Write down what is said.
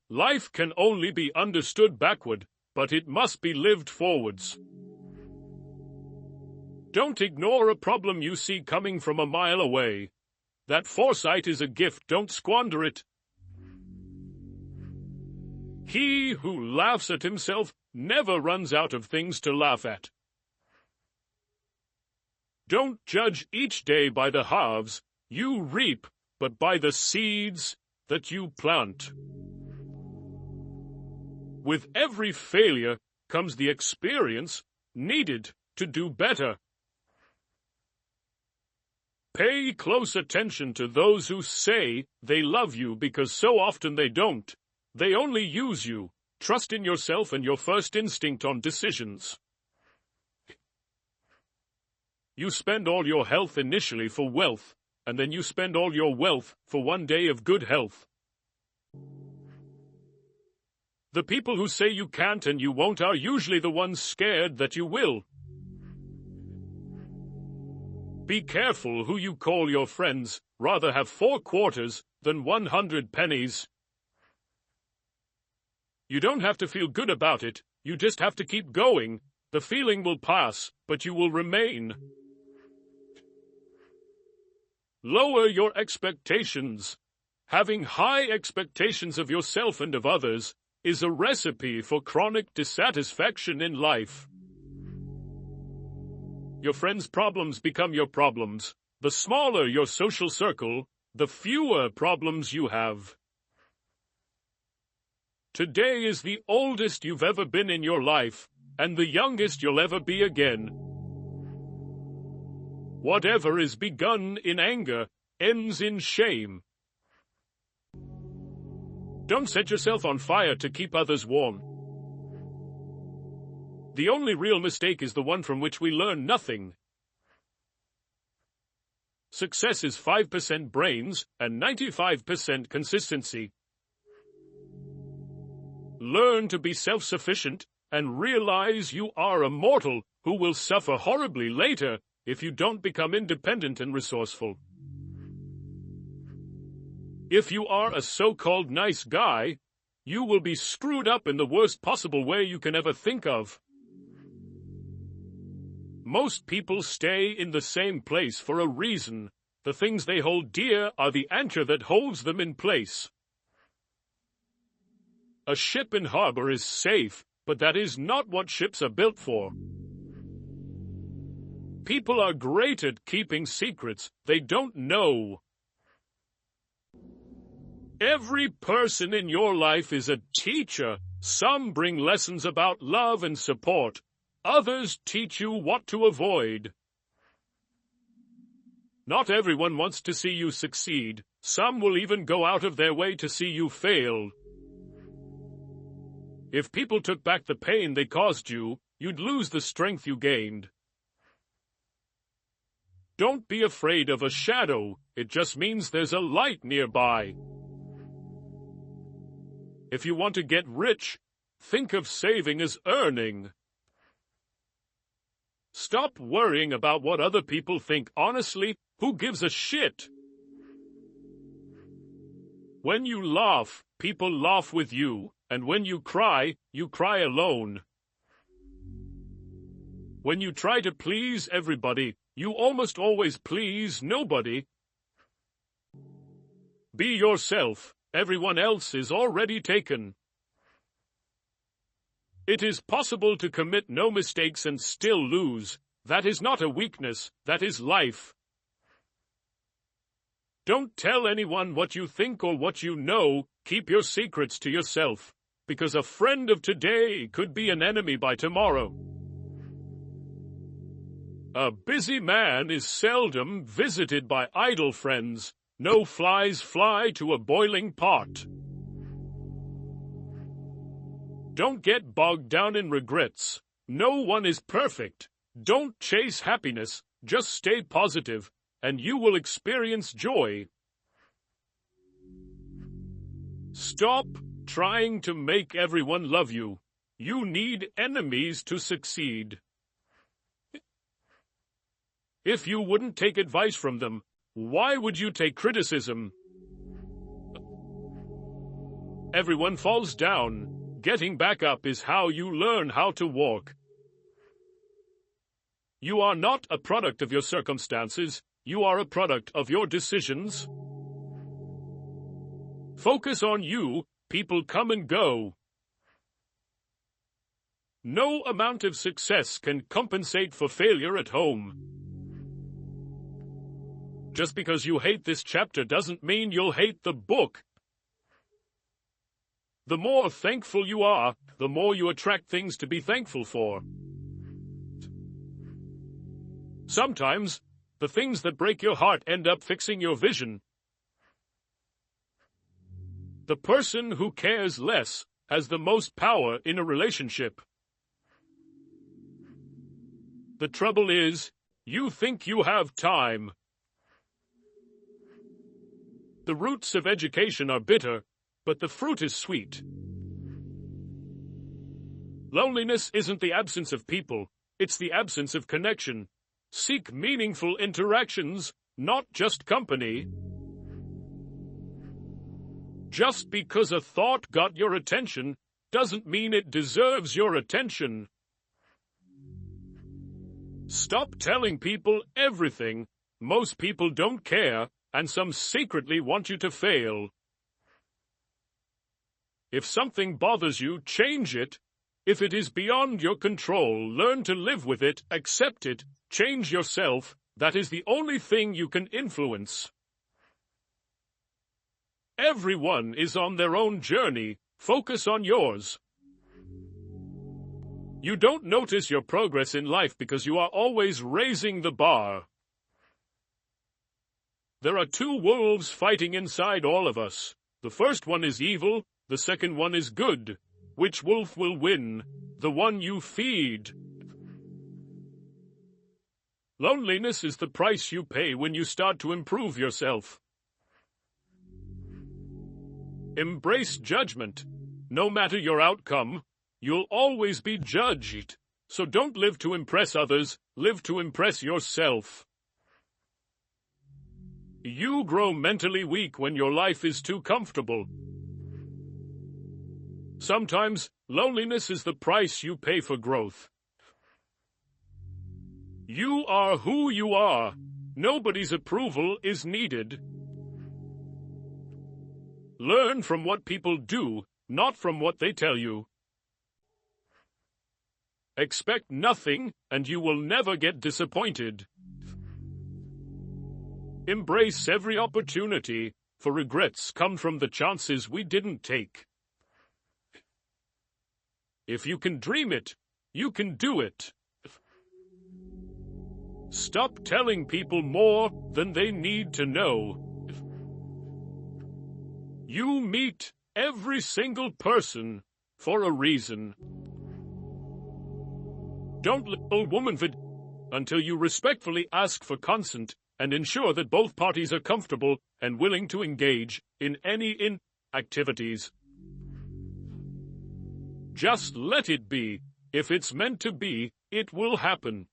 Life can only be understood backward, but it must be lived forwards. Don't ignore a problem you see coming from a mile away. That foresight is a gift, don't squander it. He who laughs at himself never runs out of things to laugh at. Don't judge each day by the halves you reap, but by the seeds that you plant. With every failure comes the experience needed to do better. Pay close attention to those who say they love you, because so often they don't. They only use you. Trust in yourself and your first instinct on decisions. You spend all your health initially for wealth, and then you spend all your wealth for one day of good health. The people who say you can't and you won't are usually the ones scared that you will. Be careful who you call your friends. Rather have 4 quarters than 100 pennies. You don't have to feel good about it, you just have to keep going. The feeling will pass, but you will remain. Lower your expectations. Having high expectations of yourself and of others is a recipe for chronic dissatisfaction in life. Your friends' problems become your problems. The smaller your social circle, the fewer problems you have. Today is the oldest you've ever been in your life, and the youngest you'll ever be again. Whatever is begun in anger ends in shame. Don't set yourself on fire to keep others warm. The only real mistake is the one from which we learn nothing. Success is 5% brains and 95% consistency. Learn to be self-sufficient and realize you are a mortal who will suffer horribly later if you don't become independent and resourceful. If you are a so-called nice guy, you will be screwed up in the worst possible way you can ever think of. Most people stay in the same place for a reason. The things they hold dear are the anchor that holds them in place. A ship in harbor is safe, but that is not what ships are built for. People are great at keeping secrets they don't know. Every person in your life is a teacher. Some bring lessons about love and support. Others teach you what to avoid. Not everyone wants to see you succeed. Some will even go out of their way to see you fail. If people took back the pain they caused you, you'd lose the strength you gained. Don't be afraid of a shadow. It just means there's a light nearby. If you want to get rich, think of saving as earning. Stop worrying about what other people think. Honestly, who gives a shit? When you laugh, people laugh with you, and when you cry alone. When you try to please everybody, you almost always please nobody. Be yourself. Everyone else is already taken. It is possible to commit no mistakes and still lose. That is not a weakness, that is life. Don't tell anyone what you think or what you know. Keep your secrets to yourself, because a friend of today could be an enemy by tomorrow. A busy man is seldom visited by idle friends. No flies fly to a boiling pot. Don't get bogged down in regrets. No one is perfect. Don't chase happiness. Just stay positive, and you will experience joy. Stop trying to make everyone love you. You need enemies to succeed. If you wouldn't take advice from them, why would you take criticism? Everyone falls down. Getting back up is how you learn how to walk. You are not a product of your circumstances. You are a product of your decisions. Focus on you. People come and go. No amount of success can compensate for failure at home. Just because you hate this chapter doesn't mean you'll hate the book. The more thankful you are, the more you attract things to be thankful for. Sometimes, the things that break your heart end up fixing your vision. The person who cares less has the most power in a relationship. The trouble is, you think you have time. The roots of education are bitter, but the fruit is sweet. Loneliness isn't the absence of people, it's the absence of connection. Seek meaningful interactions, not just company. Just because a thought got your attention doesn't mean it deserves your attention. Stop telling people everything. Most people don't care, and some secretly want you to fail. If something bothers you, change it. If it is beyond your control, learn to live with it, accept it, change yourself. That is the only thing you can influence. Everyone is on their own journey. Focus on yours. You don't notice your progress in life because you are always raising the bar. There are two wolves fighting inside all of us. The first one is evil, the second one is good. Which wolf will win? The one you feed. Loneliness is the price you pay when you start to improve yourself. Embrace judgment. No matter your outcome, you'll always be judged. So don't live to impress others, live to impress yourself. You grow mentally weak when your life is too comfortable. Sometimes, loneliness is the price you pay for growth. You are who you are. Nobody's approval is needed. Learn from what people do, not from what they tell you. Expect nothing, and you will never get disappointed. Embrace every opportunity, for regrets come from the chances we didn't take. If you can dream it, you can do it. Stop telling people more than they need to know. You meet every single person for a reason. Don't let a woman until you respectfully ask for consent and ensure that both parties are comfortable and willing to engage in any activities. Just let it be. If it's meant to be, it will happen.